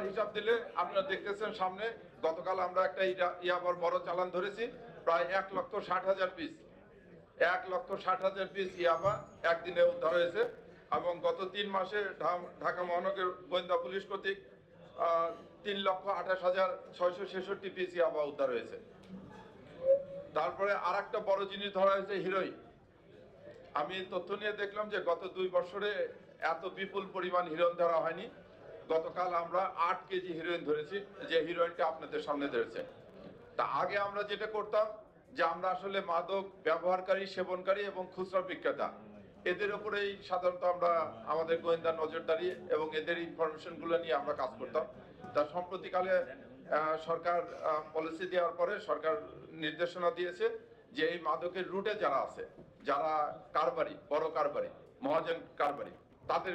হিসাব দিলে আপনারা দেখতেছেন সামনে গতকাল আমরা একটা ইয়াবার বড় চালান ধরেছি প্রায় 1,60,000 পিস। 1,60,000 পিস ইয়াবা একদিনে উদ্ধার হয়েছে এবং গত 3 মাসে ঢাকা মহানগর গোয়েন্দা পুলিশ কর্তৃক 3,28,666 পিস ইয়াবা উদ্ধার হয়েছে। তারপরে আর একটা বড় জিনিস ধরা হয়েছে হিরোইন। আমি তথ্য নিয়ে দেখলাম যে গত 2 বছরে এত বিপুল পরিমাণ হিরোইন ধরা হয়নি। গতকাল আমরা 8 কেজি হিরোইন ধরেছি, যে হিরোইনটা আপনাদের সামনে ধরেছে। তা আগে আমরা যেটা করতাম যে আমরা আসলে মাদক ব্যবহারকারী, সেবনকারী এবং খুচরা বিক্রেতা এদের উপরেই সাধারণত আমরা আমাদের গোয়েন্দা নজরদারি এবং এদের ইনফরমেশন গুলো নিয়ে আমরা কাজ করতাম। তা সম্প্রতিকালে সরকার পলিসি দেওয়ার পরে সরকার নির্দেশনা দিয়েছে যে এই মাদকের রুটে যারা আছে, যারা কারবারি, বড় কারবারি, মহাজন কারবারি, তাদের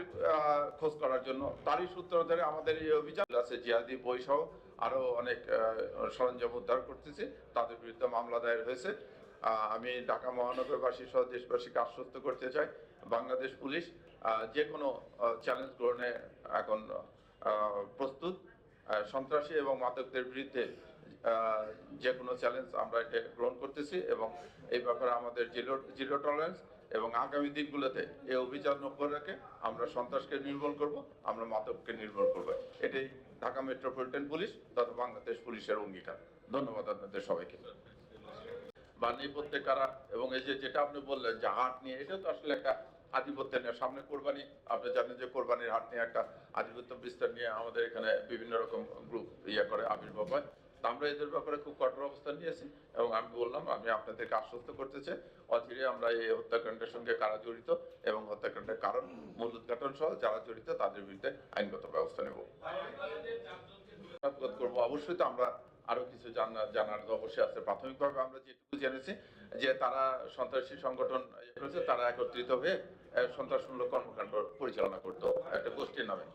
খোঁজ করার জন্য তারই সূত্র ধরে আমাদের এই অভিযান আছে। জিহাদি বই সহ আরো অনেক সরঞ্জাম উদ্ধার করতেছি, তাদের বিরুদ্ধে মামলা দায়ের হয়েছে। আমি ঢাকা মহানগরবাসী সহ দেশবাসীকে আশ্বস্ত করতে চাই, বাংলাদেশ পুলিশ যে কোনো চ্যালেঞ্জ গ্রহণে এখন প্রস্তুত। সন্ত্রাসী এবং মাদকদের বিরুদ্ধে যে কোনো চ্যালেঞ্জ আমরা এটা গ্রহণ করতেছি এবং এই ব্যাপারে আমাদের জিরো টলারেন্স এবং আগামী দিনগুলোতে এই অভিযান অব্যাহত রেখে আমরা সন্ত্রাসকে নির্মূল করব, আমরা মাদককে নির্মূল করব। এটাই ঢাকা মেট্রোপলিটন পুলিশ তথা বাংলাদেশ পুলিশের অঙ্গীকার। ধন্যবাদ আপনাদের সবাইকে। বাণী প্রত্যেকারা এবং এই যে যেটা আপনি বললেন যে হাট নিয়ে, এটা তো আসলে একটা আধিপত্য নিয়ে, সামনে কোরবানি, আপনি জানেন যে কোরবানির হাট নিয়ে একটা আধিপত্য বিস্তার নিয়ে আমাদের এখানে বিভিন্ন রকম গ্রুপ করে আবির্ভাব হয়। আমরা এদের ব্যাপারে খুব কঠোর অবস্থান নিয়েছি এবং আমি বললাম, আমি আপনাদেরকে আশ্বস্ত করতে চাই অচিরে আমরা এই হত্যাকাণ্ডের সঙ্গে কারা জড়িত এবং হত্যাকাণ্ডের কারণ মূল উদ্ঘাটন সহ যারা জড়িত তাদের বিরুদ্ধে আইনগত ব্যবস্থা নেব করবো। অবশ্যই তো আমরা আরো কিছু জানার অবশ্যই আছে। প্রাথমিকভাবে আমরা যেটুকু জেনেছি যে তারা সন্ত্রাসী সংগঠন করেছে, তারা একত্রিত হয়ে সন্ত্রাসমূলক কর্মকাণ্ড পরিচালনা করতো একটা গোষ্ঠীর নামে।